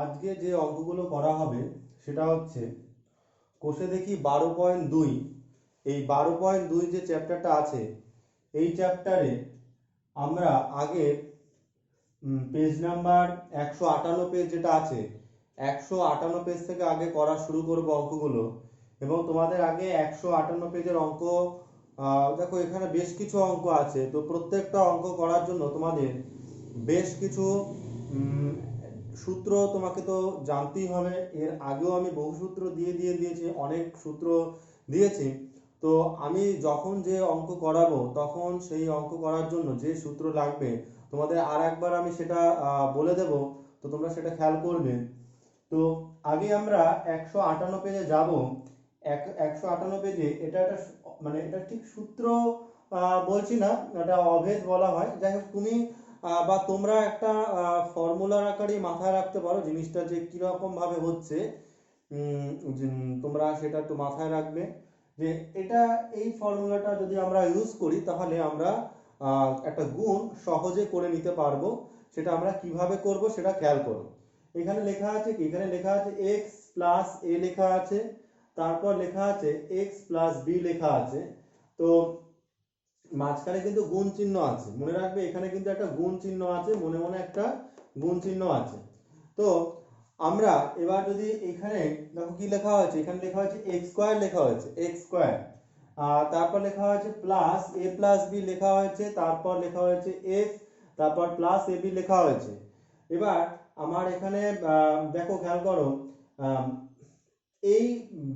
আজকে যে অঙ্কগুলো করা হবে সেটা হচ্ছে কোষে দেখি 12.2। এই 12.2 যে চ্যাপ্টারটা আছে এই চ্যাপ্টারে আমরা আগে পেজ নাম্বার 158 পেজ যেটা আছে 158 পেজ থেকে আগে করা শুরু করব অঙ্কগুলো। এবং তোমাদের আগে 158 পেজের অঙ্ক দেখো এখানে বেশ কিছু অঙ্ক আছে, তো প্রত্যেকটা অঙ্ক করার জন্য তোমাদের বেশ কিছু সূত্র তোমাকে তো জানতেই হবে। এর আগেও আমি বহু সূত্র দিয়েছি, অনেক সূত্র দিয়েছি। তো আমি যখন যে অঙ্ক করাবো তখন সেই অঙ্ক করার জন্য যে সূত্র লাগবে তোমাদের আর একবার আমি সেটা বলে দেব, তো তোমরা সেটা খেয়াল করবে। তো আগে আমরা 158 পেজে যাব। 158 পেজে এটা একটা মানে এটা ঠিক সূত্র বলছি না, এটা অভেদ বলা হয়। যাই হোক তুমি বা তোমরা একটা ফর্মুলার আকারে মাথায় রাখতে পারো জিনিসটা যে কিরকম ভাবে হচ্ছে। তোমরা সেটা একটু মাথায় রাখবে যে এটা এই ফর্মুলাটা যদি আমরা ইউজ করি তাহলে আমরা একটা গুণ সহজে করে নিতে পারবো। সেটা আমরা কিভাবে করব সেটা খেয়াল করো। এখানে লেখা আছে কি, এখানে লেখা আছে x প্লাস a লেখা আছে, তারপর লেখা আছে x প্লাস b লেখা আছে। তো মাঝখানে কিন্তু গুণ চিহ্ন আছে, মনে রাখবে এখানে কিন্তু একটা গুণ চিহ্ন আছে, মনে মনে একটা গুণ চিহ্ন আছে। তো আমরা এবার যদি এখানে দেখো কি লেখা হয়েছে, এখানে লেখা হয়েছে এক্স স্কোয়ার, লেখা হয়েছে এক্স স্কোয়ার, তারপর লেখা হয়েছে প্লাস এ প্লাস বি লেখা হয়েছে, তারপর লেখা হয়েছে এক্স, তারপর প্লাস এ বি লেখা হয়েছে। এবার আমার এখানে দেখো খেয়াল করো, এই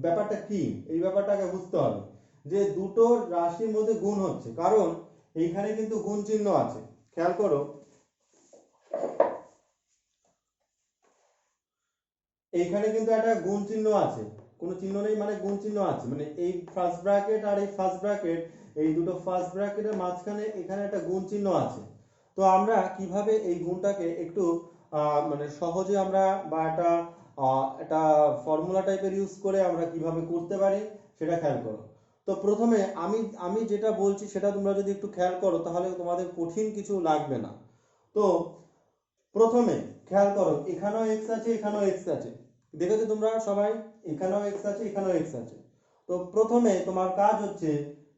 ব্যাপারটা কি, এই ব্যাপারটাকে বুঝতে হবে যে দুটো রাশির মধ্যে গুণ হচ্ছে, কারণ এইখানে কিন্তু গুণ চিহ্ন আছে। খেয়াল করো এইখানে কিন্তু একটা গুণ চিহ্ন আছে, কোনো চিহ্ন নেই মানে গুণ চিহ্ন আছে, মানে এই ফার্স্ট ব্র্যাকেট আর এই ফার্স্ট ব্র্যাকেট, এই দুটো ফার্স্ট ব্র্যাকেটের মাঝখানে এখানে একটা গুণ চিহ্ন আছে। তো আমরা কিভাবে এই গুণটাকে একটু মানে সহজে আমরা বা একটা ফর্মুলা টাইপের ইউজ করে আমরা কিভাবে করতে পারি সেটা খেয়াল করো। তো প্রথমে আমি আমি যেটা বলছি সেটা তোমরা যদি একটু খেয়াল করো তাহলে তোমাদের কঠিন কিছু লাগবে না। তো প্রথমে খেয়াল করো এখানেও এক্স আছে, এখানেও এক্স আছে, দেখেছো তোমরা সবাই, এখানেও এক্স আছে, এখানেও এক্স আছে। তো প্রথমে তোমার কাজ হচ্ছে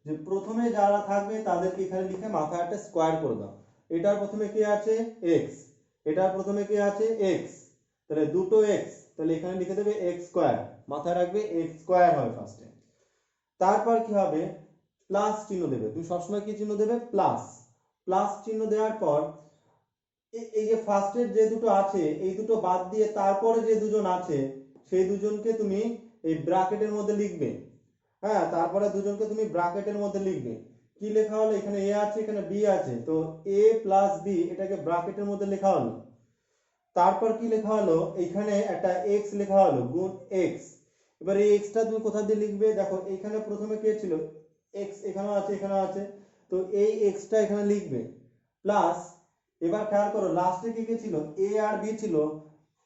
যে প্রথমে যারা থাকবে তাদেরকে এখানে লিখে মাথায় একটা স্কোয়ার করে দাও। এটার প্রথমে কে আছে এক্স, এটার প্রথমে কে আছে এক্স, তাহলে দুটো এক্স, তাহলে এখানে লিখে দেবে এক্স স্কোয়ার, মাথায় রাখবে এক্স স্কোয়ার হয় ফার্স্টে। তারপর কি হবে, প্লাস চিহ্ন দেবে, তুমি সবসময় কি চিহ্ন দেবে, প্লাস। প্লাস চিহ্ন দেওয়ার পর এই যে ফার্স্টের যে দুটো আছে এই দুটো বাদ দিয়ে তারপরে যে দুজন আছে সেই দুজনকে তুমি এই ব্র্যাকেটের মধ্যে লিখবে। হ্যাঁ, তারপরে দুজনকে তুমি ব্র্যাকেটের মধ্যে লিখবে। কি লেখা হলো, এখানে এ আছে, এখানে বি আছে, তো এ প্লাস বি এটাকে ব্র্যাকেটের মধ্যে লেখা হলো। তারপর কি লেখা হলো, এখানে একটা এক্স লেখা হলো, গুণ এক্স। এবার এই এক্সটা তুমি কোথা দিয়ে লিখবে, দেখো এখানে প্রথমে কে ছিল এক্স, এখানেও আছে, এখানেও আছে, তো এই এক্সটা এখানে লিখবে প্লাস। এবার খেয়াল করো লাস্টে কে কে ছিল, এ আর বি ছিল,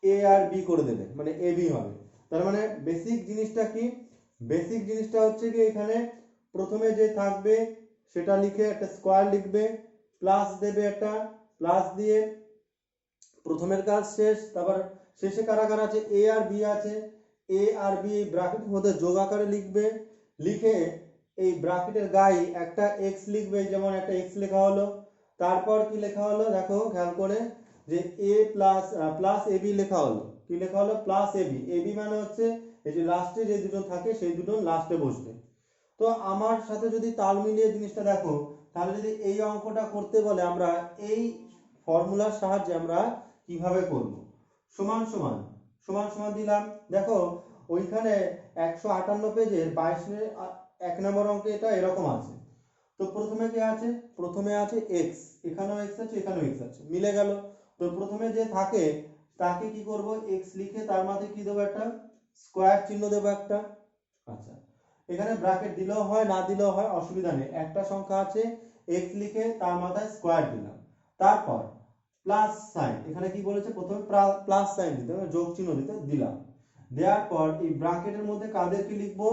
এ আর বি করে দেবে মানে এ বি হবে। তার মানে বেসিক জিনিসটা কি, বেসিক জিনিসটা হচ্ছে কি এখানে প্রথমে যে থাকবে সেটা লিখে একটা স্কোয়ার লিখবে, প্লাস দেবে একটা, প্লাস দিয়ে প্রথমের কাজ শেষ। তারপর শেষে কারা কারা আছে, এ আর বি আছে, এ আর বি ব্র্যাকেটের মধ্যে যোগ আকারে লিখবে, লিখে এই ব্র্যাকেটের গায়ে একটা এক্স লিখবে, যেমন একটা এক্স লেখা হলো। তারপর কি লেখা হলো দেখো খেয়াল করে, যে এ প্লাস প্লাস এ বি লেখা হলো, কি লেখা হলো plus A B, A B মানে হচ্ছে এই যে লাস্টে যে দুটো থাকে সেই দুটো লাস্টে বসবে। তো আমার সাথে যদি তাল মিলিয়ে জিনিসটা দেখো, তাহলে যদি এই অঙ্কটা করতে বলে আমরা এই ফর্মুলার সাহায্যে আমরা কিভাবে করব, সমান সমান সমান সমান দিলাম। দেখো ওইখানে 158 পেজের 22 এক নম্বর অঙ্কে এটা এরকম আছে। তো প্রথমে কি আছে, প্রথমে আছে এক্স, এখানেও এক্স আছে, এখানেও এক্স আছে, মিলে গেল। তো প্রথমে যে থাকে তাকে কি করব, এক্স লিখে তার মাঝে কি দেবো, একটা স্কোয়ার চিহ্ন দেবো একটা। আচ্ছা, এখানে ব্র্যাকেট দিলেও হয় না দিলেও হয়, অসুবিধা নেই, একটা সংখ্যা আছে এক্স লিখে তার মাথায় স্কোয়ার দিলাম। তারপর প্লাস সাইন, এখানে কি বলেছে প্রথমে প্লাস সাইন দিতে হবে, যোগ চিহ্ন দিতে দিলাম। দেওয়ার পর এই ব্র্যাকেটের মধ্যে কাদেরকে লিখবো,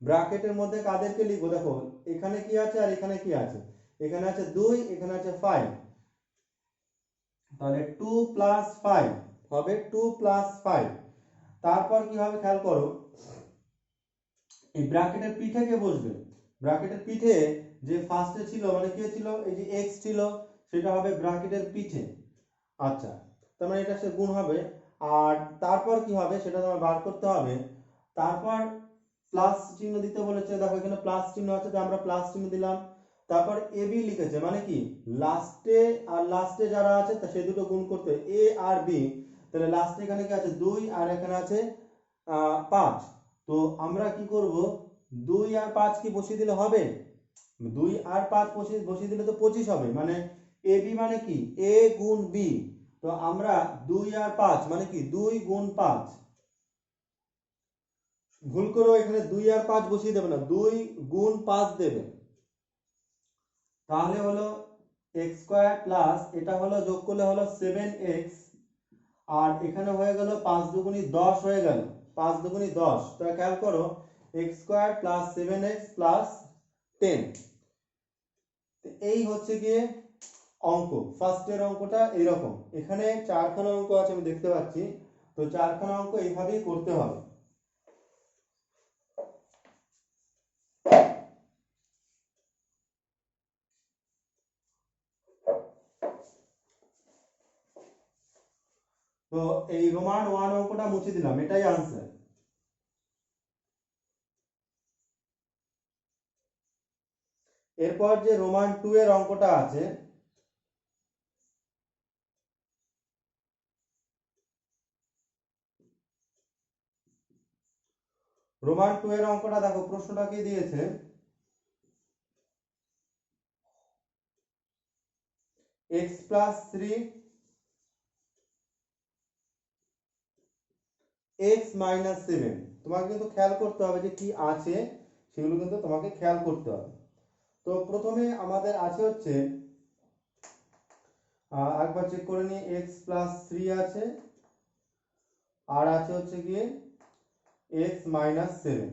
ব্র্যাকেটের মধ্যে কাদেরকে লিখবো, দেখো এখানে কি আছে আর এখানে কি আছে, এখানে আছে 2, এখানে আছে 5, তাহলে 2 + 5, হবে 2 প্লাস 5। তারপর কি হবে খেয়াল করো, এই ব্র্যাকেটের পিঠে কে বসবে? ব্র্যাকেটের পিঠে যে ফার্স্টে ছিল মানে কে ছিল, এই যে x ছিল, সেটা হবে ব্র্যাকেটের পিঠে। আচ্ছা, তার মানে এটা সে গুণ হবে। আর তারপর কি হবে সেটা তোমার বার করতে হবে। তারপর প্লাস চিহ্ন দিতে বলেছে, দেখো এখানে প্লাস চিহ্ন আছে, তো আমরা প্লাস চিহ্ন দিলাম। তারপর এ বি লিখেছে, মানে কি লাস্টে আর লাস্টে যারা আছে তা সে দুটো গুণ করতে এ আর বি। তাহলে লাস্টে এখানে কি আছে 2 আর এখানে আছে 5। তো আমরা কি করব, 2 আর 5 কি বসিয়ে দিলে হবে? 2 আর 5 বসিয়ে দিলে তো 25 হবে, মানে এ বি মানে কি এ গুণ বি। তো আমরা 2 আর 5 মানে কি 2 গুণ 5। ভুল করো, এখানে 2 আর 5 বসিয়ে দেবে না, 2 গুণ 5 দেবে। তাহলে হলো x স্কয়ার প্লাস এটা হলো যোগ করলে হলো 7x, আর এখানে হয়ে গেল 5 দুগুণী 10 হয়ে গেল, 5 দুগুণী 10। তো খেয়াল করো x square plus 7x plus 10। এই হচ্ছে গিয়ে অঙ্ক, ফার্স্টের অঙ্কটা এরকম। এখানে 4খানা অঙ্ক আছে আমি দেখতে পাচ্ছি, তো 4খানা অঙ্ক এইভাবেই করতে হবে। তো এই রোমান 1 অঙ্কটা মুছে দিলাম, এটাই আনসার। এরপর যে রোমান 2 এর অঙ্কটা আছে, রোমান 2 এর অঙ্কটা দেখো প্রশ্নটা কি দিয়েছে, x প্লাস 3 x মাইনাস 7। তোমাকে কিন্তু খেয়াল করতে হবে যে কি আছে, সেগুলো কিন্তু তোমাকে খেয়াল করতে হবে। তো প্রথমে আমাদের আছে হচ্ছে, একবার চেক করে নিই, x প্লাস 3 আছে, আর আছে হচ্ছে গিয়ে x মাইনাস 7।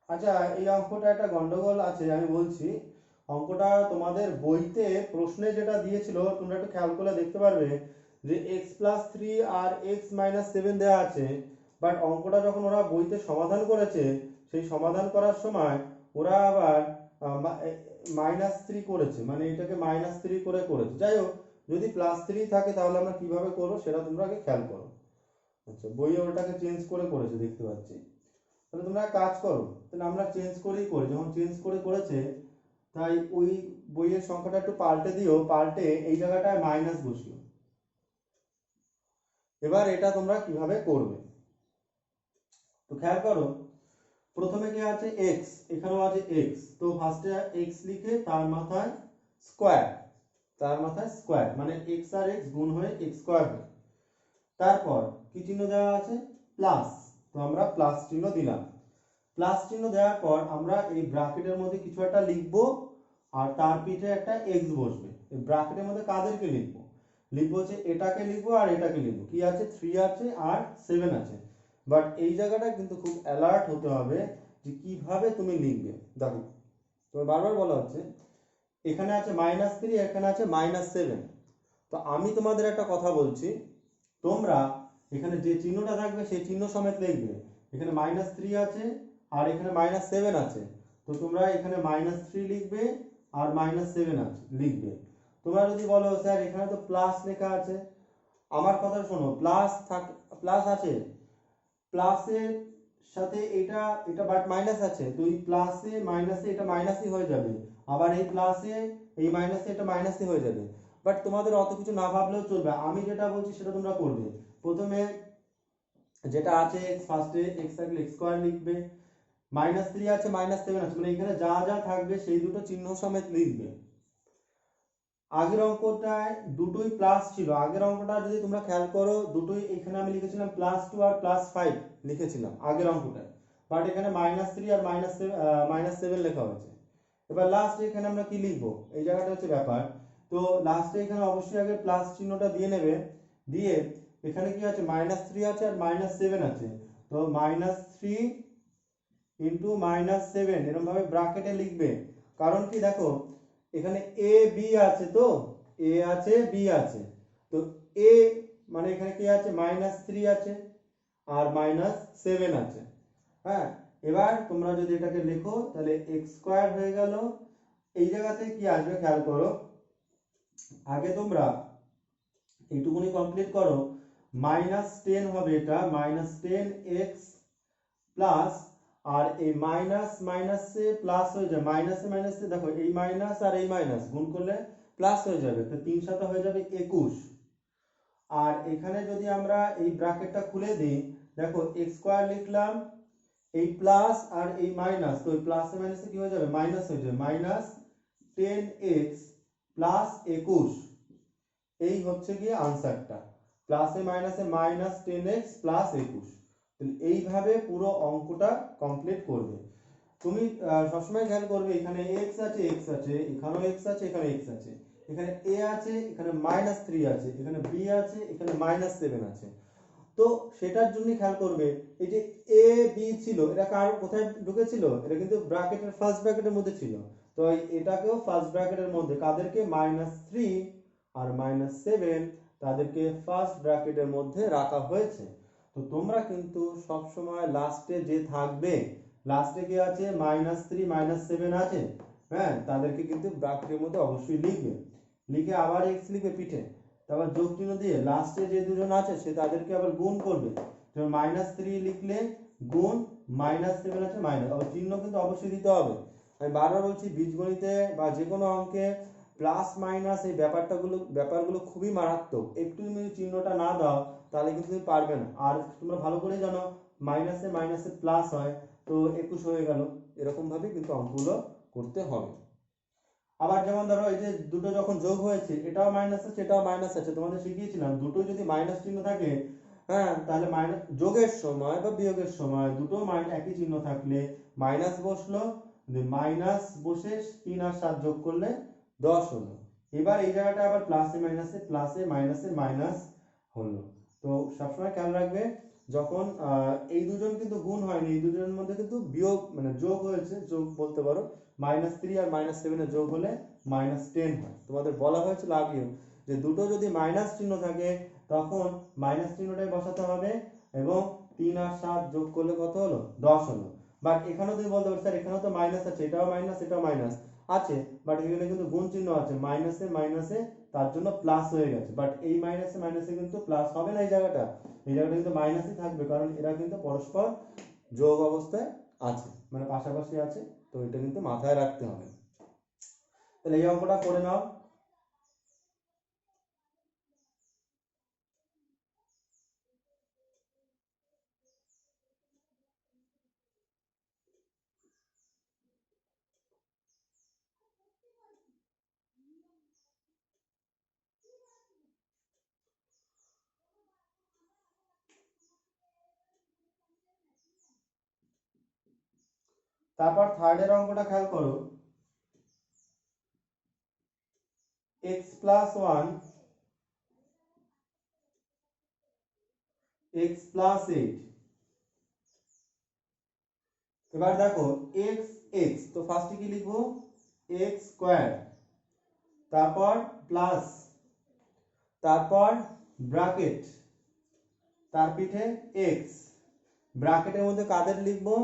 আচ্ছা, এই অঙ্কটা একটা গন্ডগোল আছে, আমি বলছি। অঙ্কটা তোমাদের বইতে প্রশ্নে যেটা দিয়েছিল তোমরা একটু খেয়াল করলে দেখতে পারবে যে x প্লাস 3 আর x মাইনাস 7 দেওয়া আছে, বাট অঙ্কটা যখন ওরা বইতে সমাধান করেছে, সেই সমাধান করার সময় ওরা আবার -3 করেছে, মানে এটাকে -3 করে করেছে। যাই হোক, যদি +3 থাকে তাহলে আমরা কিভাবে করবো সেটা তোমরা আগে খেয়াল করো। আচ্ছা, বইয়ে ওটাকে চেঞ্জ করে করেছে দেখতে পাচ্ছি। তাহলে তোমরা কাজ করো, তাহলে আমরা চেঞ্জ করেই করি, যখন চেঞ্জ করে করেছে তাই ওই বইয়ের সংখ্যাটা একটু পাল্টে দিও, পাল্টে এই জায়গাটায় মাইনাস বসিও। এবার এটা তোমরা কিভাবে করবে, তো খেয়াল করো। প্রথমে কি আছে x, এখানেও আছে x, তো ফার্স্টে x লিখে তার মাথায় স্কয়ার, তার মাথায় স্কয়ার মানে x আর x গুণ হয়ে x স্কয়ার হয়। তারপর কি চিহ্ন দেওয়া আছে, প্লাস, তো আমরা প্লাস চিহ্ন দিলাম। প্লাস চিহ্ন দেওয়ার পর আমরা এই ব্র্যাকেটের মধ্যে কিছু একটা লিখবো, আর তার পিঠে একটা x বসবে। এই ব্র্যাকেটের মধ্যে কাদেরকে লিখবো, লিখবো হচ্ছে এটাকে লিখবো আর এটাকে লিখবো। কি আছে 3 আছে আর 7 আছে। বাট এই জায়গাটা কিন্তু খুব অ্যালার্ট হতে হবে যে কিভাবে তুমি লিখবে। দেখো তোমার বারবার বলা হচ্ছে এখানে আছে -3, এখানে আছে -7। তো আমি তোমাদের একটা কথা বলছি, তোমরা এখানে যে চিহ্নটা থাকবে সেই চিহ্ন সমেত লিখবে। এখানে -3 আছে আর এখানে -7 আছে, তো তোমরা এখানে -3 লিখবে আর -7 আছে লিখবে। তোমরা যদি বলো স্যার এখানে তো প্লাস লেখা আছে, আমার কথা শোনো, প্লাস আছে, প্লাসের সাথে এটা এটা বাট মাইনাস আছে, তো এই প্লাসে মাইনাসে এটা মাইনাসই হয়ে যাবে, আবার এই প্লাসে এই মাইনাসে এটা মাইনাসই হয়ে যাবে। বাট তোমাদের অত কিছু না ভাবলেও চলবে, আমি যেটা বলছি সেটা তোমরা করবে। প্রথমে যেটা আছে ফার্স্টে x থাকলে x স্কয়ার লিখবে, -3 আছে -7 আছে, মানে এখানে যা যা থাকবে সেই দুটো চিহ্ন সমেত লিখবে। আগের অঙ্কটায় দুটোই প্লাস ছিল, আগের অঙ্কটা যদি তোমরা খেয়াল করো দুটোই, এখানে আমি লিখেছিলাম +2 আর +5 লিখেছিলাম আগের অঙ্কটায়, বাট এখানে -3 আর -7 লেখা হয়েছে। এবার লাস্টে এখানে আমরা কি লিখবো, এই জায়গাটা হচ্ছে ব্যাপার। তো লাস্টে এখানে অবশ্যই আগে প্লাস চিহ্নটা দিয়ে নেবে, দিয়ে এখানে কি আছে -3 আছে আর -7 আছে, তো -3 ইন্টু -7 এরকম ভাবে ব্র্যাকেটে লিখবে। কারণ কি দেখো এখানে এ বি আছে, তো এ আছে বি আছে, তো এ মানে এখানে কি আছে -3 আছে আর -7 আছে। হ্যাঁ, এবার তোমরা যদি এটাকে লেখো তাহলে x² হয়ে গেল। এই জায়গাতে কি আসবে খেয়াল করো, আগে তোমরা এইটুকুনি কমপ্লিট করো। -10 হবে, এটা -10x প্লাস, আর এই মাইনাস মাইনাসে প্লাস হয়ে যায়, মাইনাসে মাইনাসে দেখো এই মাইনাস আর এই মাইনাস গুণ করলে প্লাস হয়ে যাবে, তো 3 7 হয়ে যাবে 21। আর এখানে যদি আমরা এই ব্র্যাকেটটা খুলে দিই, দেখো x² লিখলাম, এই প্লাস আর এই মাইনাস, তো এই প্লাসে মাইনাসে কি হয়ে যাবে মাইনাস হয়ে যাবে, -10x প্লাস 21। এই হচ্ছে গিয়ে আনসারটা, প্লাসে মাইনাসে -10x প্লাস 21। এইভাবে পুরো অঙ্কটা কমপ্লিট করবে। তুমি সবসময় খেয়াল করবে এখানে x আছে, x আছে, এখানেও x আছে, এখানে x আছে, এখানে a আছে, এখানে -3 আছে, এখানে b আছে, এখানে -7 আছে। তো সেটার জন্য খেয়াল করবে এই যে a b ছিল, এটা কার কোথায় ঢুকেছিল, এটা কিন্তু ব্র্যাকেটের ফার্স্ট ব্র্যাকেটের মধ্যে ছিল। তো এটাকেও ফার্স্ট ব্র্যাকেটের মধ্যে, কাদেরকে -3 আর -7 তাদেরকে ফার্স্ট ব্র্যাকেটের মধ্যে রাখা হয়েছে। তো তোমরা কিন্তু সব সময় লাস্টে যে থাকবে, লাস্টে কি আছে -3 -7 আছে, হ্যাঁ, তাদেরকে কিন্তু ব্র্যাকেটের মধ্যে অবশ্যই লিখবে, লিখে আবার x লিখবে পিঠে, তারপর যোগ চিহ্ন দিয়ে লাস্টে যে দুজন আছে সে তাদেরকে আবার গুণ করবে। যেমন -3 লিখলে গুণ -7 আছে মাইনাস, আবার চিহ্ন কিন্তু অবশ্যই দিতে হবে। আমি বারবার বলছি বীজগণিতে বা যে কোনো অঙ্কে প্লাস মাইনাস এই ব্যাপারগুলো খুবই মারাত্মক, একটু তুমি চিহ্নটা না দাও তাহলে কিন্তু তুমি পারবে না। আর তোমরা ভালো করে জানো মাইনাসে মাইনাসে প্লাস হয়, তো 21 হয়ে গেল, এরকম ভাবে কিন্তু অঙ্কগুলো করতে হবে। আবার যেমন ধরো এই যে দুটো যখন যোগ হয়েছে, এটাও মাইনাস আছে এটাও মাইনাস আছে, তোমাদের শিখিয়েছিলাম দুটো যদি মাইনাস চিহ্ন থাকে, হ্যাঁ, তাহলে মাইনাস যোগের সময় বা বিয়োগের সময় দুটো একই চিহ্ন থাকলে মাইনাস বসলো, মাইনাস বসে 3 আর 7 যোগ করলে 10 হলো। এবার এই জায়গাটা আবার প্লাসে মাইনাসে প্লাসে মাইনাসে মাইনাস হলো। তো সবসময় খেয়াল রাখবে যখন এই দুজন কিন্তু গুণ হয়নি, এই দুজনের মধ্যে কিন্তু বিয়োগ মানে যোগ হয়েছে, যোগ বলতে পারো, -3 আর -7 এর যোগ হলে -10 হয়। তোমাদের বলা হয়েছিল আগেও যে দুটো যদি মাইনাস চিহ্ন থাকে তখন মাইনাস চিহ্নটাই বসাতে হবে, এবং 3 আর 7 যোগ করলে কত হলো 10 হলো। বাট এখানেও তুমি বলতে পারো স্যার এখানেও তো মাইনাস আছে, এটাও মাইনাস এটাও মাইনাস আছে, বাট এখানে কিন্তু গুণ চিহ্ন আছে মাইনাসে মাইনাসে, তার জন্য প্লাস হয়ে গেছে, বাট এই মাইনাসে মাইনাসে কিন্তু প্লাস হবে না, এই জায়গাটা কিন্তু মাইনাসই থাকবে, কারণ এরা কিন্তু পরস্পর যোগ অবস্থায় আছে, মানে পাশাপাশি আছে। তো এটা কিন্তু মাথায় রাখতে হবে। তাহলে এই অঙ্কটা করে নাও। তারপর থার্ডের অঙ্কটা খেয়াল করো, x প্লাস 1 x প্লাস 8। এবার দেখো x x, তো ফার্স্টে কি লিখবো x স্কয়ার, তারপর প্লাস, তারপর ব্র্যাকেট, তার পিঠে x, ব্র্যাকেটের মধ্যে কাদের লিখবো,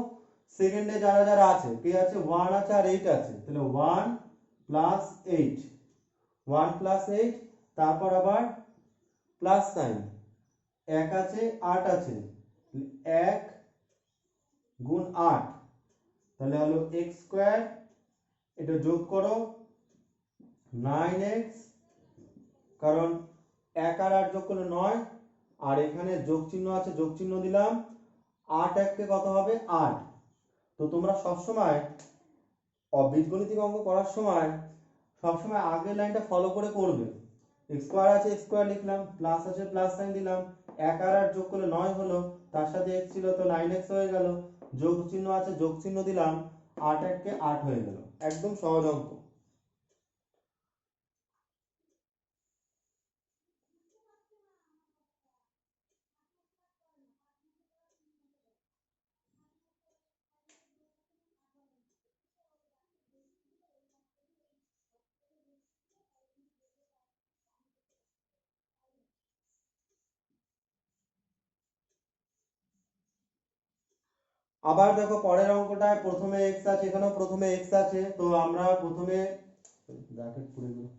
সেকেন্ডে যারা যারা আছে, কি আছে 1 আছে আর 8 আছে, তাহলে 1 প্লাস 8, 1 প্লাস 8, তারপর আবার প্লাস সাইন, 1 আছে 8 আছে, 1 গুণ 8, তাহলে হলো x স্কয়ার, এটা যোগ করো 9x, কারণ 1 আর 8 যোগ করলে 9, আর এখানে যোগ চিহ্ন আছে যোগ চিহ্ন দিলাম, 8 1 কত হবে 8। তো তোমরা সব সময় বীজগণিতিক অঙ্ক করার সময় সবসময় আগের লাইনটা ফলো করে করবে। এক্স স্কোয়ার আছে এক্স স্কোয়ার লিখলাম, প্লাস আছে প্লাস সাইন দিলাম, 1 আর 8 যোগ করলে 9 হলো, তার সাথে x ছিল তো 9x হয়ে গেল, যোগ চিহ্ন আছে যোগ চিহ্ন দিলাম, 8 1 8 হয়ে গেল, একদম সহজ অঙ্ক। আবার দেখো পরের অঙ্কটায় প্রথমে x আছে, এখানেও প্রথমে x আছে, তো আমরা প্রথমে ব্র্যাকেট পুরে দেব।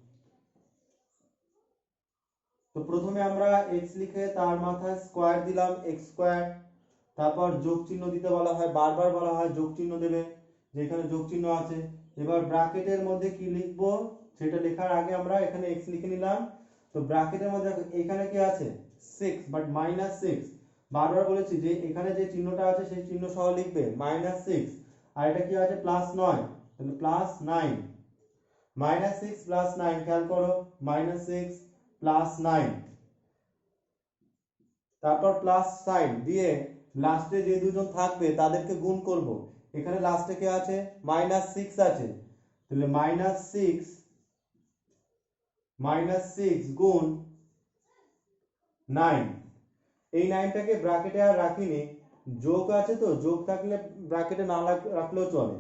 তো প্রথমে আমরা x লিখে তার মাথায় স্কয়ার দিলাম x স্কয়ার, তারপর যোগ চিহ্ন দিতে বলা হয়, বারবার বলা হয় যোগ চিহ্ন দেবে, যেখানে যোগ চিহ্ন আছে। এবার ব্র্যাকেটের মধ্যে কি লিখবো সেটা লেখার আগে আমরা এখানে x লিখে নিলাম। তো ব্র্যাকেটের মধ্যে এখানে কি আছে 6 বাট -6, বারবার বলেছি যে এখানে যে চিহ্নটা আছে সেই চিহ্ন সহ লিখবে -6, আর এটা কি আছে +9, তাহলে +9, -6 +9, খেয়াল করো -6 +9, তারপর প্লাস সাইন দিয়ে লাস্টে যে দুজন থাকবে তাদেরকে গুণ করব। এখানে লাস্টে কে আছে -6 আছে, তাহলে -6 গুণ 9, এই 9টাকে ব্র্যাকেটে আর রাখিনি, যোগ আছে তো যোগ থাকলে ব্র্যাকেটে না রাখলেও চলে।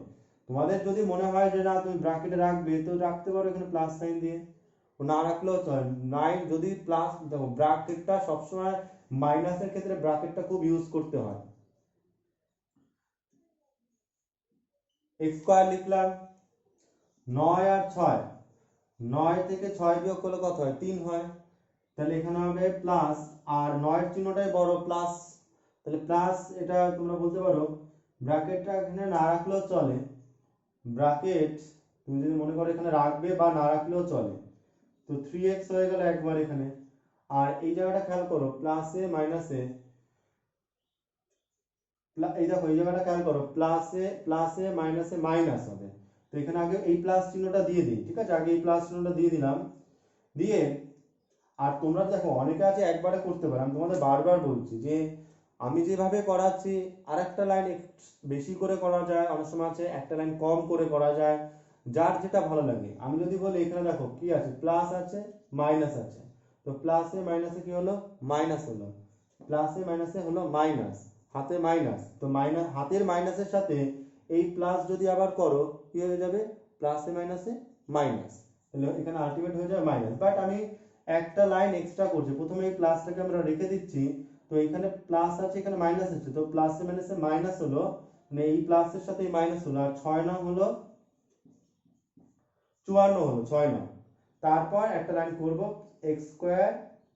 তোমাদের যদি মনে হয় যে না তুমি ব্র্যাকেটে রাখবে তো রাখতে পারো এখানে প্লাস সাইন দিয়ে, না রাখলেও চলে। 9 যদি প্লাস, দেখো ব্র্যাকেটটা সবসময় মাইনাসের ক্ষেত্রে ব্র্যাকেটটা খুব ইউজ করতে হয়। x স্কয়ার লিখলাম, 9 আর 6, 9 থেকে 6 বিয়োগ করলে কত হয় 3 হয়, তাহলে এখানে হবে প্লাস, আর 9 এর চিহ্নটাই বড় প্লাস, তাহলে প্লাস, এটা তোমরা বলতে পারো ব্র্যাকেটটা এখানে না রাখলেও চলে, ব্র্যাকেট তুমি যদি মনে করো এখানে রাখবে বা না রাখলেও চলে। তো 3x হয়ে গেল একবার এখানে, আর এই জায়গাটা খেয়াল করো প্লাসে মাইনাসে, এই দেখো এই জায়গাটা খেয়াল করো প্লাসে মাইনাসে মাইনাস হবে, তো এখানে আগে এই প্লাস চিহ্নটা দিয়ে দিই, ঠিক আছে, আগে এই প্লাস চিহ্নটা দিয়ে দিলাম, দিয়ে আর তোমরা দেখো অনেকে আছে একবারে করতে পারে, আমি তোমাদের বারবার বলছি যে আমি যেভাবে করাচ্ছি আর একটা লাইন বেশি করে করা যায়, অনেক সময় আছে একটা লাইন কম করে করা যায়, যার যেটা ভালো লাগে। আমি যদি বলি এখানে দেখো কি আছে প্লাস আছে মাইনাস আছে, তো প্লাসে মাইনাসে কি হলো মাইনাস হলো, প্লাসে মাইনাসে হলো মাইনাস, হাতে মাইনাস, তো মাইনাস হাতের মাইনাসের সাথে এই প্লাস যদি আবার করো কি হয়ে যাবে প্লাসে মাইনাসে মাইনাস, তাহলে এখানে আলটিমেট হয়ে যাবে মাইনাস। বাট আমি একটা লাইন এক্সট্রা করছি, প্রথমে এই প্লাসটাকে আমরা রেখে দিচ্ছি, তো এখানে প্লাস আছে এখানে মাইনাস আছে, তো প্লাসে মাইনাসে মাইনাস হলো, মানে এই প্লাসের সাথে এই মাইনাস হলো, আর 6 নং হলো 54 হলো 6 নং। তারপর একটা লাইন করব x স্কয়ার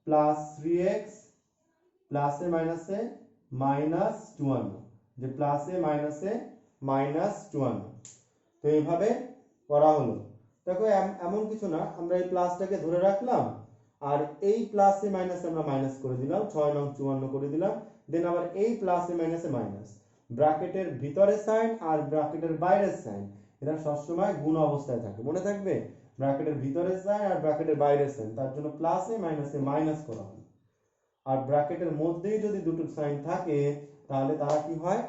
প্লাস 3x প্লাসে মাইনাসে -54, যে প্লাসে মাইনাসে -54, তো এইভাবে করা হলো। দেখো এমন কিছু না, আমরা এই প্লাসটাকে ধরে রাখলাম, আর এই প্লাসে মাইনাসে আমরা মাইনাস করে দিলাম, 6 নং 54 করে দিলাম, দেন আবার এই প্লাসে মাইনাসে মাইনাস, ব্র্যাকেটের ভিতরে সাইন আর ব্র্যাকেটের বাইরের সাইন এরা সবসময় গুণ অবস্থায় থাকে, মনে থাকবে, ব্র্যাকেটের ভিতরে সাইন আর ব্র্যাকেটের বাইরের সাইন, তার জন্য প্লাসে মাইনাসে মাইনাস করা হলো। আর ব্র্যাকেটের মধ্যেই যদি দুটো সাইন থাকে তাহলে তারা কি হয়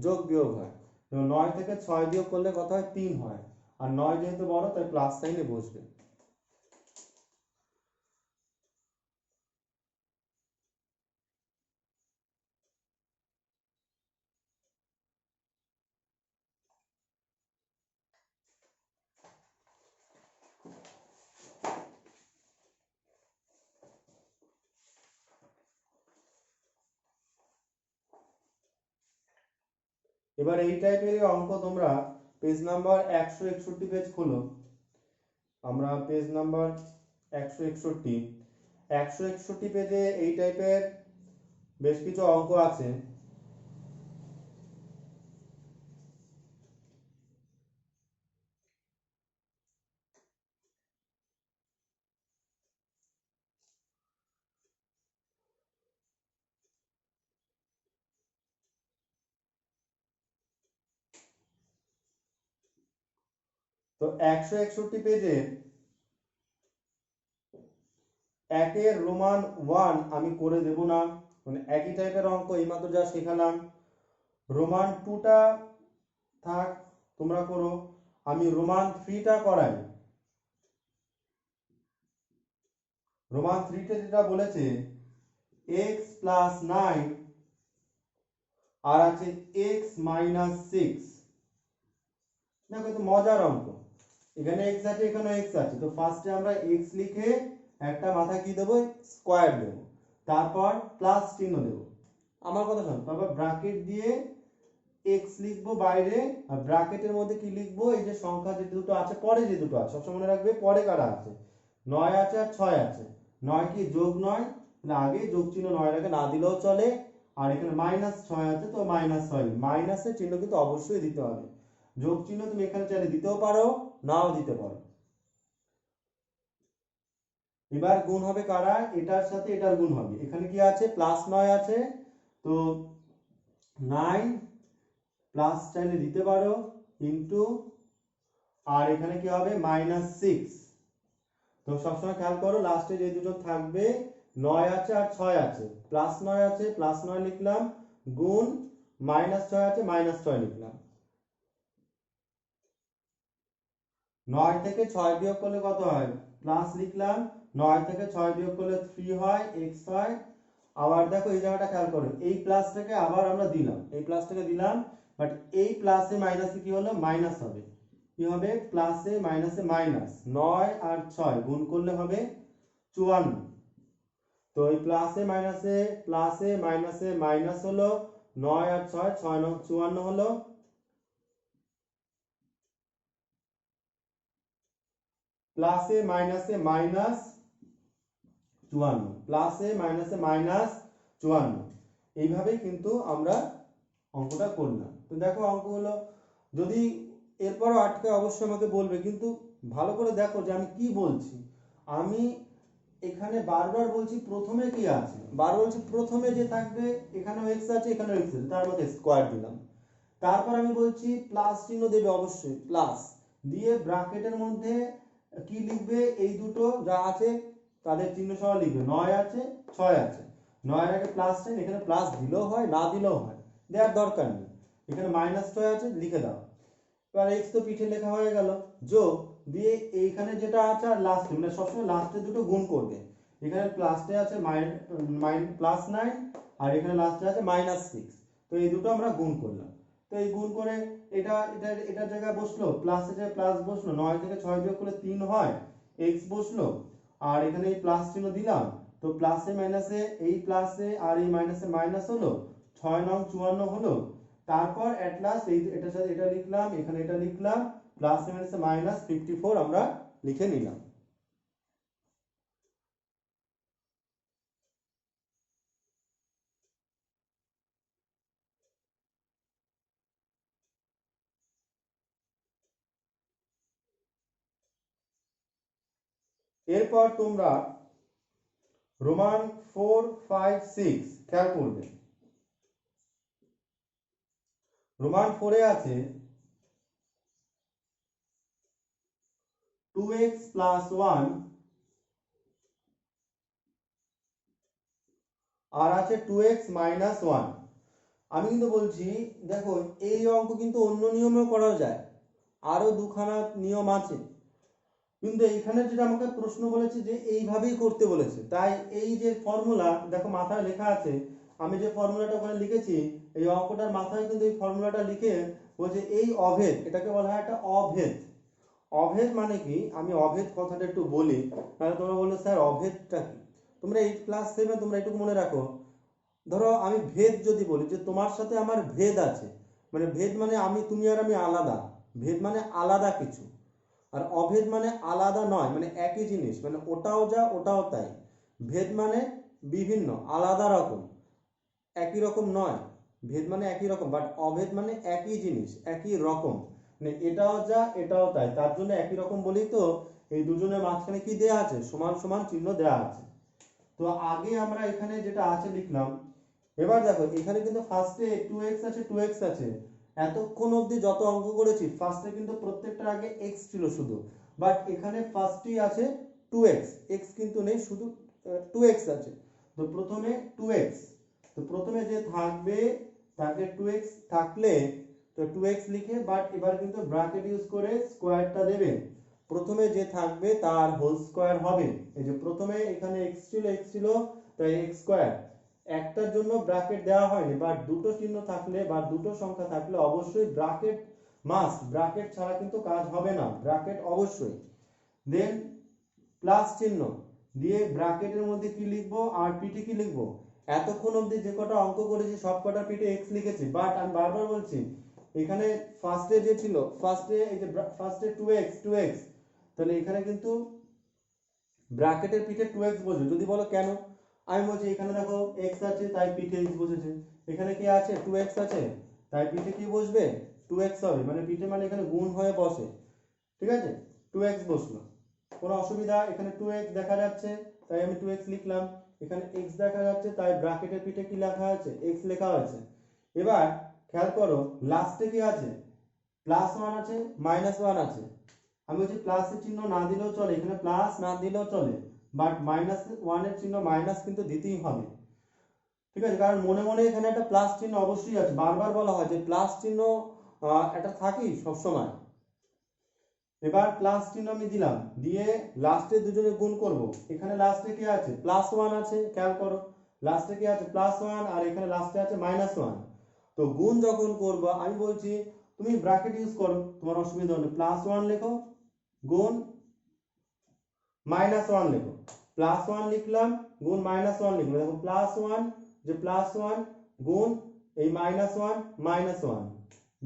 যোগ বিয়োগ হয়, তো 9 থেকে 6 বিয়োগ করলে কত হয় 3 হয়, আর 9 যেহেতু বড় তাই প্লাস সাইনে বসবে। এবার এই টাইপের অঙ্ক তোমরা পেজ নাম্বার 161 পেজ খোলো, আমরা পেজ নাম্বার 161, 161 পেজে এই টাইপের বেশ কিছু অঙ্ক আছে। তো 161 পেজে একের রোমান 1 আমি করে দেব না, মানে একই টাইপের অঙ্ক এইমাত্র যা শেখালাম, রোমান 2টা থাক তোমরা করো, আমি রোমান 3টা করাই। রোমান 3টা যেটা বলেছে x প্লাস 9 আর আছে x মাইনাস 6, দেখো তো মজার অঙ্ক, এখানে x আছে এখানে x আছে, তো ফার্স্টে আমরা x লিখে একটা মাথা কি দেব স্কয়ার দেব, তারপর প্লাস চিহ্ন দেব, আমার কথা শোন, তারপর ব্র্যাকেট দিয়ে এক্স লিখবো বাইরে, আর ব্র্যাকেটের মধ্যে কি লিখবো, এই যে সংখ্যা যে দুটো আছে পরে, যে দুটো আছে সবসময় মনে রাখবে পরে কারা আছে, 9 আছে আর 6 আছে। 9 কি যোগ 9, তাহলে আগে যোগ চিহ্ন 9 এর আগে না দিলেও চলে। আর এখানে -6 আছে, তো -6, মাইনাসের চিহ্ন কিন্তু অবশ্যই দিতে হবে। যোগ চিহ্ন তুমি এখানে চাইলে দিতেও পারো, নাও দিতে পারো। এবার গুণ হবে কারা, এটার সাথে এটার গুণ হবে। এখানে কি আছে, +9 আছে, তো 9 প্লাস চাইলে দিতে পারো ইনটু, আর এখানে কি হবে -6। তো সবসময় খেয়াল করো লাস্টে যে দুটো থাকবে, 9 আছে আর 6 আছে, +9 আছে +9 লিখলাম, গুণ -6 আছে -6 লিখলাম। 9 থেকে 6 বিয়োগ করলে কত হয়, প্লাস লিখলাম, 9 থেকে 6 বিয়োগ করলে 3 হয়, x হয়। আবার দেখো এই জায়গাটা খেয়াল করো, এই প্লাসটাকে আবার আমরা দিলাম, এই প্লাসটাকে দিলাম, বাট এই প্লাসে মাইনাসে কি হলো, মাইনাস হবে। কি হবে, প্লাসে মাইনাসে মাইনাস, 9 আর 6 গুণ করলে হবে 54। তো এই প্লাসে মাইনাসে মাইনাস হলো, 9 আর 6, 6 9 54 হলো, প্লাসে মাইনাসে মাইনাস 54, প্লাসে মাইনাসে মাইনাস 54। এইভাবেই কিন্তু আমরা অঙ্কটা করলাম। তো দেখো অঙ্কগুলো যদি এরপরও আটকে অবশ্যই আমাকে বলবে, কিন্তু ভালো করে দেখো যে আমি কি বলছি। আমি এখানে বারবার বলছি প্রথমে কি আছে, বারবার বলছি প্রথমে যে থাকবে এখানেও এক্স আছে এখানেও এক্স আছে, তার মধ্যে স্কোয়ার দিলাম। তারপর আমি বলছি প্লাস চিহ্ন দেবে অবশ্যই, প্লাস দিয়ে ব্র্যাকেটের মধ্যে কি লিখবে, এই দুটো যা আছে তাদের চিহ্ন সহ লিখবে, 9 আছে 6 আছে, 9 এর আগে প্লাস সাইন, এখানে প্লাস দিলেও হয় না দিলেও হয়, দেওয়ার দরকার নেই। এখানে -6 আছে লিখে দাও। এবার এক্স তো পিঠে লেখা হয়ে গেল, যোগ দিয়ে এইখানে যেটা আছে আর লাস্টে, মানে সবসময় লাস্টে দুটো গুণ করবে। এখানে প্লাসে আছে +9, আর এখানে লাস্টে আছে -6। তো এই দুটো আমরা গুণ করলাম। তো এই গুণ করে এটার জায়গায় বসলো, প্লাসের জায়গায় প্লাস বসলো, 9 থেকে 6 বিয়োগ করলে 3 হয়, এক্স বসলো, আর এখানে এই প্লাস চিহ্ন দিলাম। তো প্লাসে মাইনাসে, এই প্লাসে আর এই মাইনাসে মাইনাস হলো, 6 9 54 হলো। তারপর এট লাস্ট এই এটার সাথে এটা লিখলাম, এখানে এটা লিখলাম, প্লাস মাইনাসে -54 আমরা লিখে নিলাম। এরপর তোমরা রোমান 4 5 6 খেয়াল করবে। রোমান 4 এ আছে 2x + 1, আর আছে 2x - 1। আমি কিন্তু বলছি দেখো এই অঙ্ক কিন্তু অন্য নিয়মেও করা যায়, আরো দুখানা নিয়ম আছে, কিন্তু এইখানে যেটা আমাকে প্রশ্ন বলেছে যে এইভাবেই করতে বলেছে, তাই এই যে ফর্মুলা দেখো মাথায় লেখা আছে, আমি যে ফর্মুলাটা ওখানে লিখেছি, এই অঙ্কটার মাথায় কিন্তু এই ফর্মুলাটা লিখে বলছে এই অভেদ, এটাকে বলা হয় একটা অভেদ। অভেদ মানে কি, আমি অভেদ কথাটা একটু বলি, তাহলে তোমরা বললে স্যার অভেদটা কি। তোমরা 8 ক্লাস 7 তোমরা এটুকু মনে রাখো, ধরো আমি ভেদ যদি বলি যে তোমার সাথে আমার ভেদ আছে, মানে ভেদ মানে আমি তুমি আর আমি আলাদা, ভেদ মানে আলাদা কিছু। আর অভেদ মানে আলাদা নয়, মানে একই জিনিস, মানে ওটাও যা ওটাও তাই। ভেদ মানে বিভিন্ন আলাদা রকম, একই রকম নয়। ভেদ মানে একই রকম, বাট অভেদ মানে একই জিনিস একই রকম, মানে এটাও যা এটাও তাই, তার জন্য একই রকম বলি। তো এই দুজনের মাঝখানে কি দেয়া আছে, সমান সমান চিহ্ন দেয়া আছে। তো আগে আমরা এখানে যেটা আছে লিখলাম। এবার দেখো এখানে কিন্তু ফার্স্টে 2x আছে 2x আছে, এতক্ষণ অবধি যত অঙ্ক করেছি ফার্স্টে কিন্তু প্রত্যেকটার আগে x ছিল শুধু, বাট এখানে ফার্স্টেই আছে 2x, x কিন্তু নেই, শুধু 2x আছে। তো প্রথমে 2x, তো প্রথমে যে থাকবে তাকে 2x থাকলে তো 2x লিখে, বাট এবার কিন্তু ব্র্যাকেট ইউজ করে স্কোয়ারটা দেবে। প্রথমে যে থাকবে তার হোল স্কোয়ার হবে। এই যে প্রথমে এখানে x ছিল, তাই x স্কোয়ার। একটার জন্য ব্র্যাকেট দেওয়া হয়নি, বাট দুটো চিহ্ন থাকলে বা দুটো সংখ্যা থাকলে অবশ্যই ব্র্যাকেট মাস্ট, ব্র্যাকেট ছাড়া কিন্তু কাজ হবে না, ব্র্যাকেট অবশ্যই। দেন প্লাস চিহ্ন দিয়ে ব্র্যাকেটের মধ্যে কি লিখবো, আর পিঠে কি লিখবো, এতক্ষণ অবধি যে কটা অঙ্ক করেছি সব কটার পিঠে এক্স লিখেছি, বাট আমি বারবার বলছি এখানে ফার্স্টে যে ছিল, ফার্স্টে এই যে ফার্স্টে 2x, তাহলে এখানে কিন্তু ব্র্যাকেটের পিঠে 2x বসবে। যদি বলো কেন, আমি বলছি এখানে দেখো x আছে তাই পিঠে x বসেছে, এখানে কি আছে 2x আছে তাই পিঠে কি বসবে 2x হবে, মানে পিঠে মানে এখানে গুণ হয়ে বসে, ঠিক আছে। 2x বসলো, কোনো অসুবিধা, এখানে 2x দেখা যাচ্ছে তাই আমি 2x লিখলাম, এখানে x দেখা যাচ্ছে তাই ব্র্যাকেটের পিঠে কি লেখা আছে x লেখা হয়েছে। এবার খেয়াল করো লাস্টে কি আছে, +1 আছে -1 আছে। আমি বলছি প্লাসের চিহ্ন না দিলেও চলে, এখানে প্লাস না দিলেও চলে, বাট -1 এর চিহ্ন মাইনাস কিন্তু দিতেই হবে, ঠিক আছে, কারণ মনে মনে এখানে একটা প্লাস চিহ্ন অবশ্যই আছে, বারবার বলা হয় যে প্লাস চিহ্ন এটা থাকেই সবসময়। এবার প্লাস চিহ্ন আমি দিলাম, দিয়ে লাস্টে দুজনে গুণ করব, এখানে লাস্টে কি আছে +1 আছে, খেয়াল করো লাস্টে কি আছে +1 আর এখানে লাস্টে আছে -1। তো গুণ যখন করব আমি বলছি তুমি ব্র্যাকেট ইউজ করো, তোমার অসুবিধা নেই, +1 লেখো গুণ -1 লেখো, +1 লিখলাম গুণ -1 লিখলাম, দেখো +1 যে +1 গুণ এই -1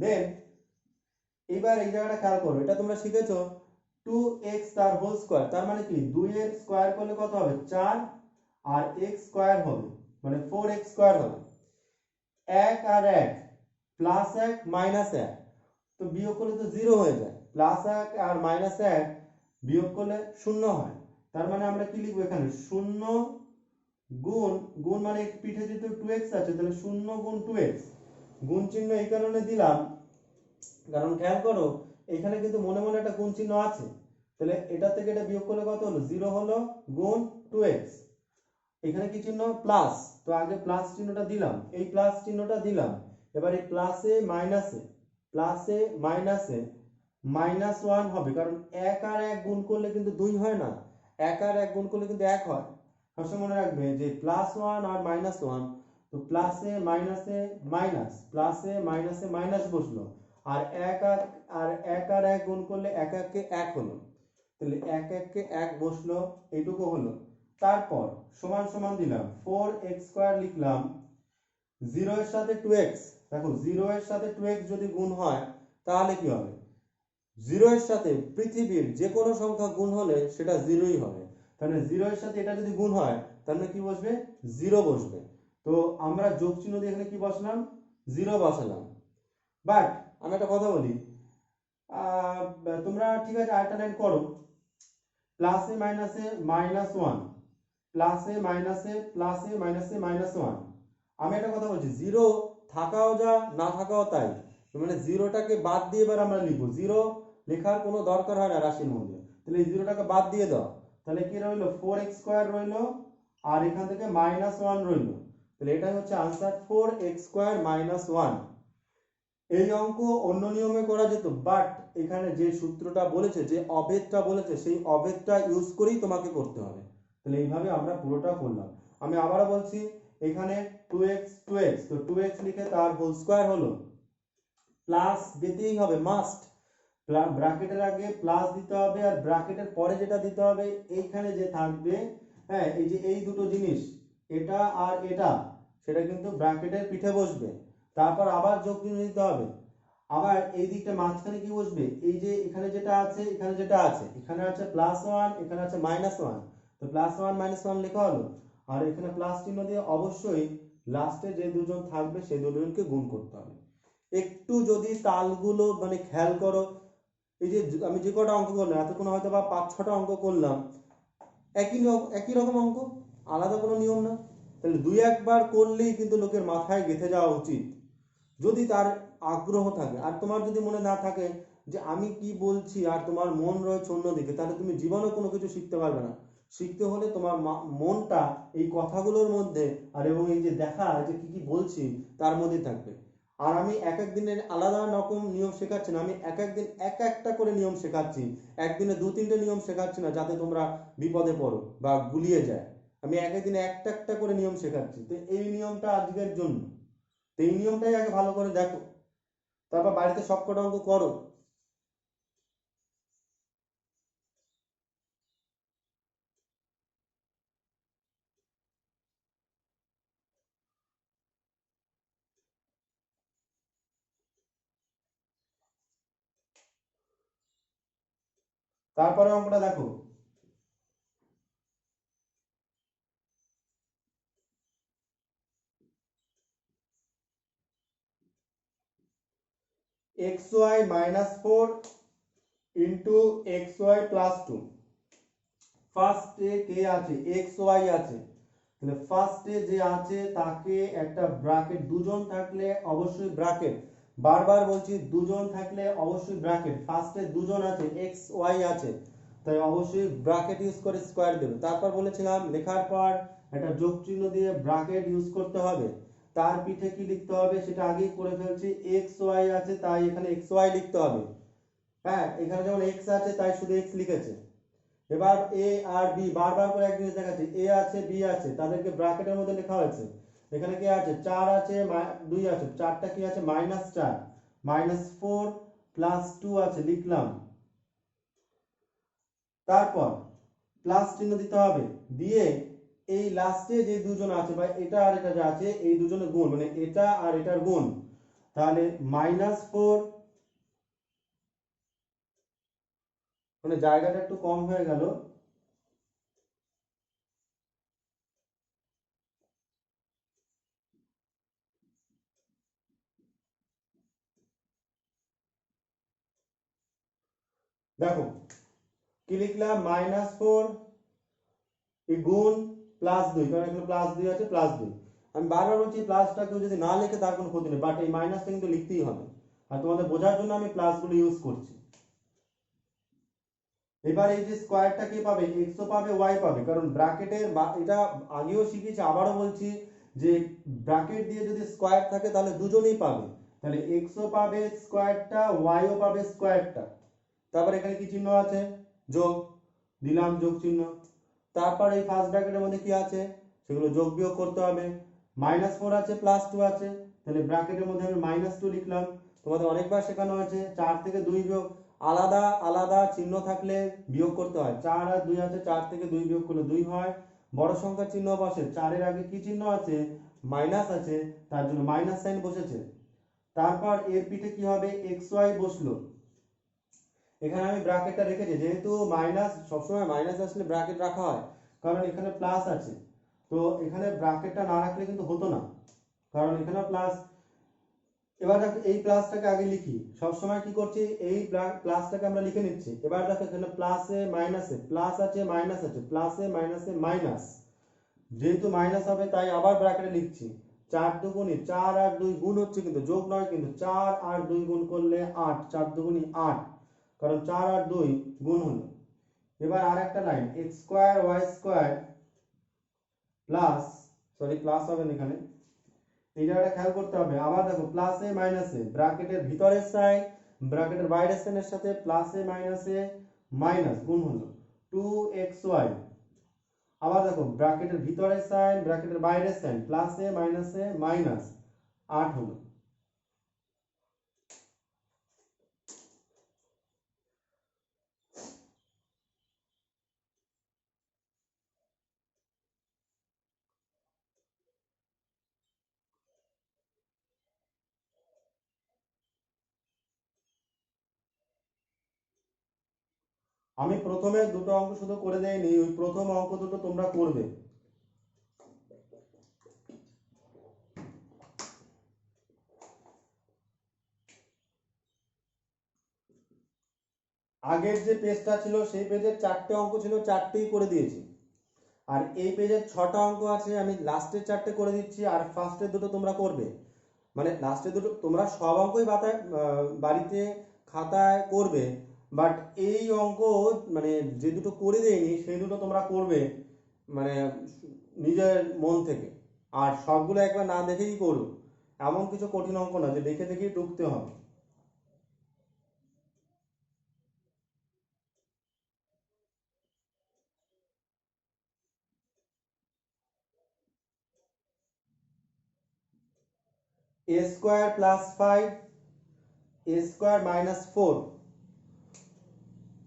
দেন এবার এই জায়গাটা খেয়াল করো, এটা তোমরা শিখেছো 2x তার হোল স্কয়ার, তার মানে কি 2 এর স্কয়ার করলে কত হবে 4 আর x স্কয়ার হবে মানে 4x স্কয়ার হবে, 1 আর 1 +1 -1, তো বিয়োগ করলে তো 0 হয়ে যায়, +1 আর -1 বিয়োগ করলে 0 হয়, তার মানে আমরা কি লিখবো এখানে 0 গুণ, গুণ মানে পিঠে যেহেতু 2x আছে তাহলে 0 গুণ 2x, গুণ চিহ্ন এই কারণে দিলাম কারণ খেয়াল করো এখানে কিন্তু মনে মনে একটা গুণ চিহ্ন আছে, তাহলে এটা থেকে এটা বিয়োগ করলে কত হলো 0 হলো গুণ 2x, এখানে কি চিহ্ন প্লাস, তো আগে প্লাস চিহ্নটা দিলাম, এই প্লাস চিহ্নটা দিলাম, এবার এই প্লাসে মাইনাসে -1 হবে, কারণ 1 আর 1 গুণ করলে কিন্তু 2 হয় না, 1 আর 1 গুণ করলে কিন্তু 1 হয়। সবসময় মনে রাখবে যে +1 আর -1, তো প্লাসে মাইনাসে মাইনাস, প্লাসে মাইনাসে মাইনাস বসলো, আর 1 আর 1 গুণ করলে 1 1 কে 1 হলো, তাহলে 1 1 কে 1 বসলো, এইটুকু হলো। তারপর সমান সমান দিলাম 4x স্কয়ার লিখলাম, 0 এর সাথে 2x, দেখো 0 এর সাথে 2x যদি গুণ হয় তাহলে কি হবে, 0 এর সাথে পৃথিবীর যে কোনো সংখ্যা গুণ হলে সেটা 0ই হবে, তাহলে 0 এর সাথে এটা যদি গুণ হয় তাহলে কি বসবে 0 বসবে, তো আমরা যোগ চিহ্ন দিয়ে এখানে কি বসালাম 0 বসালাম। বাট আমি একটা কথা বলি, তোমরা ঠিক আছে আরেকটা লাইন করো, প্লাসে মাইনাসে -1, প্লাসে মাইনাসে -1, আমি একটা কথা বলছি 0 থাকাও যা না থাকাও তাই, মানে 0টাকে বাদ দিয়ে এবার আমরা লিখবো, 0 লেখার কোনো দরকার হয় না রাশির মধ্যে, তাহলে এই 0টাকে বাদ দিয়ে দাও, তাহলে কি রইলো 4x স্কয়ার রইলো আর এখান থেকে -1 রইলো, তাহলে এটাই হচ্ছে आंसर 4x স্কয়ার -1। এই অঙ্ক অন্য নিয়মে করা যেত, বাট এখানে যে সূত্রটা বলেছে, যে অভেদটা বলেছে, সেই অভেদটা ইউজ করেই তোমাকে করতে হবে, তাহলে এইভাবে আমরা পুরোটা করলাম। আমি আবারও বলছি এখানে 2x তো 2x লিখে তার হোল স্কয়ার হলো, প্লাস দিতেই হবে মাস্ট, ব্র্যাকেটের আগে প্লাস দিতে হবে, আর ব্র্যাকেটের পরে যেটা দিতে হবে এইখানে যে থাকবে, হ্যাঁ এই যে এই দুটো জিনিস এটা আর এটা, সেটা কিন্তু ব্র্যাকেটের পিঠে বসবে, তারপর আবার যোগ চিহ্ন দিতে হবে, আবার এই দিকটা মাঝখানে কি বসবে, এই যে এখানে যেটা আছে এখানে যেটা আছে, এখানে আছে +1 এখানে আছে -1, তো +1 -1 লেখা হলো, আর এখানে প্লাস চিহ্ন দিয়ে অবশ্যই লাস্টে যে দুজন থাকবে সেই দুজনকে গুণ করতে হবে। একটু যদি তালগুলো মানে খেয়াল করো, এই যে আমি যে কটা অঙ্ক করলাম এতক্ষণ হয়তো বা 5-6টা অঙ্ক করলাম, একই রকম অঙ্ক, আলাদা কোনো নিয়ম না, তাহলে 2-1 বার করলেই কিন্তু লোকের মাথায় গেঁথে যাওয়া উচিত, যদি তার আগ্রহ থাকে। আর তোমার যদি মনে না থাকে যে আমি কি বলছি আর তোমার মন রয়েছে অন্যদিকে, তাহলে তুমি জীবনে কোনো কিছু শিখতে পারবে না। শিখতে হলে তোমার মনটা এই কথাগুলোর মধ্যে আর এবং এই যে দেখা যে কি কি বলছি তার মধ্যে থাকবে। আর আমি এক এক দিনের আলাদা রকম নিয়ম শেখাচ্ছি না, আমি এক এক দিন এক একটা করে নিয়ম শেখাচ্ছি, একদিনে 2-3টে নিয়ম শেখাচ্ছি না যাতে তোমরা বিপদে পড়ো বা গুলিয়ে যায়, আমি এক এক দিনে একটা একটা করে নিয়ম শেখাচ্ছি, তো এই নিয়মটা আজকের জন্য, তো এই নিয়মটাই আগে ভালো করে দেখো, তারপর বাড়িতে সবকটা অঙ্ক করো। তারপরে অঙ্কটা দেখো, xy -4 ইন্টু xy +2। ফার্স্টে কে আছে, xy আছে, তাহলে ফার্স্টে যে আছে তাকে একটা ব্র্যাকেট, দুজন থাকলে অবশ্যই ব্র্যাকেট, বারবার বলছি দুজন থাকলে অবশ্যই ব্র্যাকেট, ফার্স্টে দুজন আছে xy আছে, তাই অবশ্যই ব্র্যাকেট ইউজ করে স্কোয়ার দেবে। তারপর বলেছিলাম লেখার পর একটা যোগ চিহ্ন দিয়ে ব্র্যাকেট ইউজ করতে হবে, তার পিঠে কি লিখতে হবে সেটা আগেই করে ফেলছি, xy আছে তাই এখানে xy লিখতে হবে। হ্যাঁ, এখানে যেমন x আছে তাই শুধু x লিখেছে। এবার এ আর বি, বারবার করে এক জিনিস দেখাচ্ছে, এ আছে বি আছে, তাদেরকে ব্র্যাকেটের মধ্যে লেখা হয়েছে। এখানে কি আছে, 4 আছে 2 আছে, 4টা কি আছে -4, -4 +2 আছে লিখলাম। তারপর প্লাস চিহ্ন দিতে হবে, দিয়ে এই লাস্টে যে দুজন আছে বা এটা আর এটা যা আছে এই দুজনের গুণ, মানে এটা আর এটার গুণ, তাহলে -4, মানে জায়গাটা একটু কম হয়ে গেল। দেখো কি লিখলাম, -4 এই গুণ +2, কারণ এখানে +2 আছে, +2। আমি বারবার বলছি প্লাসটা কেউ যদি না লেখে তার কোনো ক্ষতি নেই, বাট এই মাইনাসটা কিন্তু লিখতেই হবে, আর তোমাদের বোঝার জন্য আমি প্লাসগুলো ইউজ করছি। এবার এই যে স্কোয়ারটা কে পাবে, x ও পাবে y পাবে, কারণ ব্র্যাকেটের, এটা আগেও শিখেছি আবারও বলছি যে ব্র্যাকেট দিয়ে যদি স্কোয়ার থাকে তাহলে দুজনেই পাবে, তাহলে x ও পাবে স্কোয়ারটা, y ও পাবে স্কোয়ারটা। তারপর এখানে কি চিহ্ন আছে, যোগ, দিলাম যোগ চিহ্ন। তারপর এই ফার্স্ট ব্র্যাকেটের মধ্যে কি আছে সেগুলো যোগ বিয়োগ করতে হবে, -4 আছে +2 আছে, তাহলে ব্র্যাকেটের মধ্যে আমি -2 লিখলাম। তোমাদের অনেকবার শেখানো হয়েছে 4 থেকে 2 বিয়োগ, আলাদা আলাদা চিহ্ন থাকলে বিয়োগ করতে হয়, 4 আর 2 আছে, 4 থেকে 2 বিয়োগ করলে 2 হয়। বড় সংখ্যার চিহ্ন বসে, 4 এর আগে কি চিহ্ন আছে, মাইনাস আছে, তার জন্য মাইনাস সাইন বসেছে। তারপর এর পিঠে কি হবে, xy বসলো, এখানে আমি ব্র্যাকেটটা রেখেছি, যেহেতু মাইনাস সবসময় মাইনাস আসলে ব্র্যাকেট রাখা হয়, কারণ এখানে প্লাস আছে, তো এখানে ব্র্যাকেটটা না রাখলে কিন্তু হতো না, কারণ এখানে প্লাস। এবার দেখো এই প্লাসটাকে আগে লিখি, সবসময় কি করছি এই প্লাসটাকে আমরা লিখে নিচ্ছি। এবার দেখো এখানে প্লাসে মাইনাসে, প্লাস আছে মাইনাস আছে, প্লাসে মাইনাসে মাইনাস, যেহেতু মাইনাস হবে তাই আবার ব্র্যাকেটে লিখছি। 4 দুগুণে 4 আর 2 গুণ হচ্ছে কিন্তু যোগ নয়, কিন্তু 4 আর 2 গুণ করলে 8, 4 দুগুণে 8, কারণ 4 আর 2 গুণ হলো। এবার আর একটা line, x square y square plus, sorry plus হবে না এখানে, এই জায়গাটা খেয়াল করতে হবে। আবার দেখো প্লাসে মাইনাসে, ব্র্যাকেটের ভিতরের সাইন ব্র্যাকেটের বাইরের সাইনের সাথে প্লাসে মাইনাসে মাইনাস গুণ হলো 2xy। আবার দেখো ব্র্যাকেটের ভিতরের সাইন ব্র্যাকেটের বাইরের সাইন, প্লাসে মাইনাসে মাইনাস 8 হলো। আমি প্রথমে দুটো অঙ্ক শুধু করে দেইনি, ওই প্রথম অঙ্ক দুটো তোমরা করবে। আগের যে পেজটা ছিল সেই পেজের 4টে অঙ্ক ছিল, 4টেই করে দিয়েছি, আর এই পেজের 6টা অঙ্ক আছে, আমি লাস্টের 4টে করে দিচ্ছি, আর ফার্স্টের দুটো তোমরা করবে। মানে লাস্টের দুটো তোমরা সব অঙ্কই বাড়িতে খাতায় করবে, বাট এই অঙ্ক মানে যে দুটো করে দেয়নি সেই দুটো তোমরা করবে, মানে নিজের মন থেকে, আর সবগুলো একবার না দেখেই করো, এমন কিছু কঠিন অঙ্ক না যে দেখে দেখেই টুকতে হবে। a square plus 5 a square -4,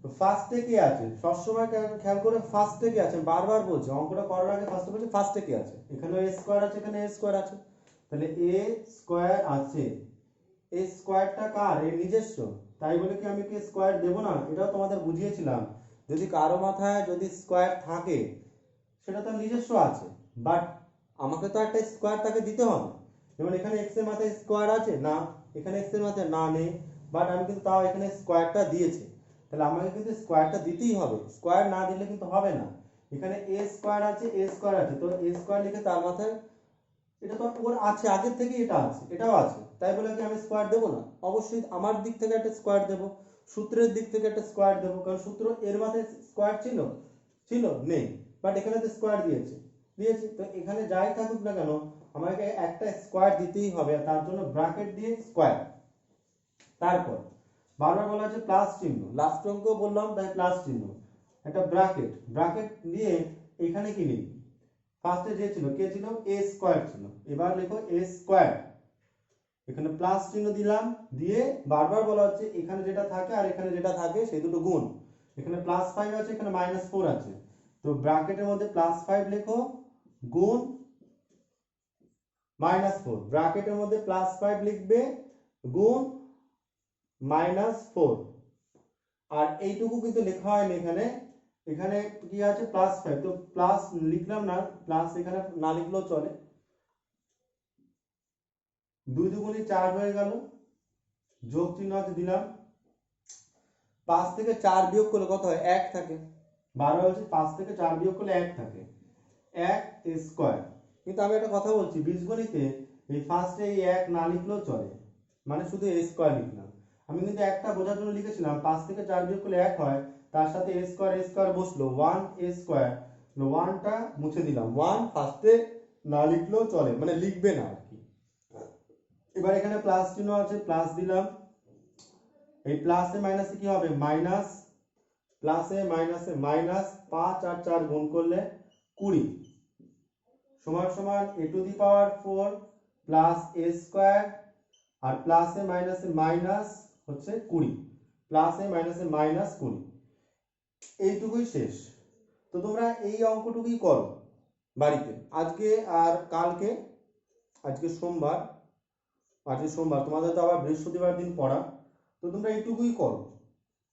তো ফার্স্টে কি আছে সবসময় খেয়াল করে, ফার্স্টে কি আছে বারবার বলছি, অঙ্কটা করার আগে ফার্স্টে বলছি ফার্স্টে কি আছে, এখানে a স্কোয়ার আছে, এখানে a স্কোয়ার আছে, তাহলে a স্কোয়ার আছে, এই স্কোয়ারটা কার, এর নিজস্ব, তাই বলে কি আমি কি স্কোয়ার দেবো না? এটাও তোমাদের বুঝিয়েছিলাম, যদি কারো মাথায় যদি স্কোয়ার থাকে সেটা তার নিজস্ব আছে, বাট আমাকে তো একটা স্কোয়ার তাকে দিতে হবে। যেমন এখানে এক্স এর মাথায় স্কোয়ার আছে না, এখানে এক্স এর মাথায় না নেই, বাট আমি কিন্তু তাও এখানে স্কোয়ারটা দিয়েছি, তাহলে আমাকে কিন্তু স্কোয়ারটা দিতেই হবে, স্কোয়ার না দিলে কিন্তু হবে না। এখানে এ স্কোয়ার আছে, এ স্কোয়ার আছে, তো এ স্কোয়ার লিখে তার মাথায়, এটা তো ওর আছে আগের থেকেই, এটা আছে, এটাও আছে, তাই বলে কি আমি স্কোয়ার দেবো না? অবশ্যই আমার দিক থেকে একটা স্কোয়ার দেবো, সূত্রের দিক থেকে একটা স্কোয়ার দেবো, কারণ সূত্র এর মাথায় স্কোয়ার ছিল ছিল নেই, বাট এখানে তো স্কোয়ার দিয়েছি, তো এখানে যাই থাকুক না কেন আমাকে একটা স্কোয়ার দিতেই হবে, তার জন্য ব্র্যাকেট দিয়ে স্কোয়ার। তারপর বারবার বলা আছে প্লাস চিহ্ন, লাস্ট অঙ্ক বললাম তাই প্লাস চিহ্ন, একটা ব্র্যাকেট দিয়ে এখানে কি লিখবি? ফার্স্টে যে ছিল কে ছিল, এ স্কোয়ার ছিল, এবার লেখো এ স্কোয়ার, এখানে প্লাস চিহ্ন দিলাম, দিয়ে বারবার বলা হচ্ছে এখানে যেটা থাকে আর এখানে যেটা থাকে সেই দুটো গুণ, এখানে +5 আছে, এখানে -4 আছে, তো ব্র্যাকেটের মধ্যে +5 লেখো গুণ -4, ব্র্যাকেটের মধ্যে +5 লিখবে গুণ -4, আর এইটুকু কিন্তু লেখা হয়নি এখানে, এখানে কি আছে +5, তো প্লাস লিখলাম না, প্লাস এখানে না লিখলেও চলে, 2 দুগুণে 4 হয়ে গেল, যোগ চিহ্ন আছে দিলাম, 5 থেকে 4 বিয়োগ করলে কত হয়, 1 থাকে, 12 হচ্ছে 5 থেকে 4 বিয়োগ করলে 1 থাকে, 1 স্কোয়ার। কিন্তু আমি একটা কথা বলছি, বীজগণিতে এই ফার্স্টে এই 1 না লিখলেও চলে, মানে শুধু এ স্কোয়ার লিখলাম, আমি কিন্তু একটা বোঝার জন্য লিখেছিলাম 5 থেকে 4 বিয়োগ করলে 1 হয়, তার সাথে এ স্কোয়ার বসলো 1 এ স্কোয়ার, 1টা মুছে দিলাম, 1 ফার্স্টে না লিখলেও চলে, মানে লিখবে না আর কি। এবার এখানে প্লাস চিহ্ন আছে, প্লাস দিলাম, এই প্লাসে মাইনাসে কি হবে, মাইনাস, প্লাসে মাইনাসে মাইনাস, 5 আর 4 গুণ করলে 20 সমান সমান a to the power 4 plus a square, আর প্লাসে মাইনাসে মাইনাস হচ্ছে 20, প্লাসে মাইনাসে মাইনাস 20, এইটুকুই শেষ। তো তোমরা এই অঙ্কটুকুই করো বাড়িতে আজকে আর কালকে, আজকে সোমবার, তোমাদের তো আবার বৃহস্পতিবার দিন পড়া, তো তোমরা এইটুকুই করো।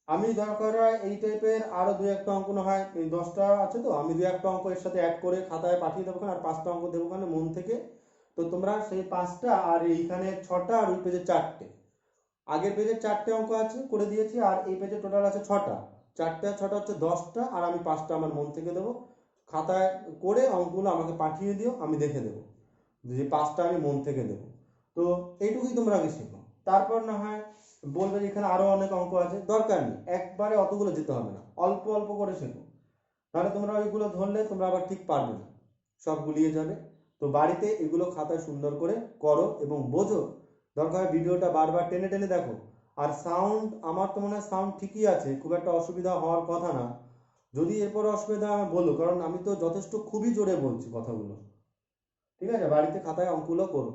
আমি দরকার হয় এই টাইপের আরো 2-1টা অঙ্ক না হয়, এই 10টা আছে তো, আমি 2-1টা অঙ্ক এর সাথে অ্যাড করে খাতায় পাঠিয়ে দেবো, আর 5টা অঙ্ক দেবো ওখানে মন থেকে, তো তোমরা সেই 5টা আর এইখানে 6টা আর ওই পেজে 4টে, আগের পেজে 4টে অঙ্ক আছে করে দিয়েছি, আর এই পেজে টোটাল আছে 6টা, 4টে আর 6টা হচ্ছে 10টা, আর আমি 5টা আমার মন থেকে দেবো, খাতায় করে অঙ্কগুলো আমাকে পাঠিয়ে দিও, আমি দেখে দেবো যে 5টা আমি মন থেকে দেবো। তো এইটুকুই তোমরা আগে শেখো, তারপর না হয় বলবে যে এখানে আরো অনেক অঙ্ক আছে, দরকার নেই, একবারে অতগুলো যেতে হবে না, অল্প অল্প করে শেখো, তাহলে তোমরা ওইগুলো ধরলে তোমরা আবার ঠিক পারবে না, সব গুলিয়ে যাবে। তো বাড়িতে এগুলো খাতায় সুন্দর করে করো এবং বোঝো, দরকার ভিডিওটা বারবার টেনে টেনে দেখো, আর সাউন্ড আমার তো মনে হয় সাউন্ড ঠিকই আছে, খুব একটা অসুবিধা হওয়ার কথা না, যদি এরপর অসুবিধা আমি বলো, কারণ আমি তো যথেষ্ট খুবই জোরে বলছি কথাগুলো, ঠিক আছে? বাড়িতে খাতায় অঙ্কগুলো করো।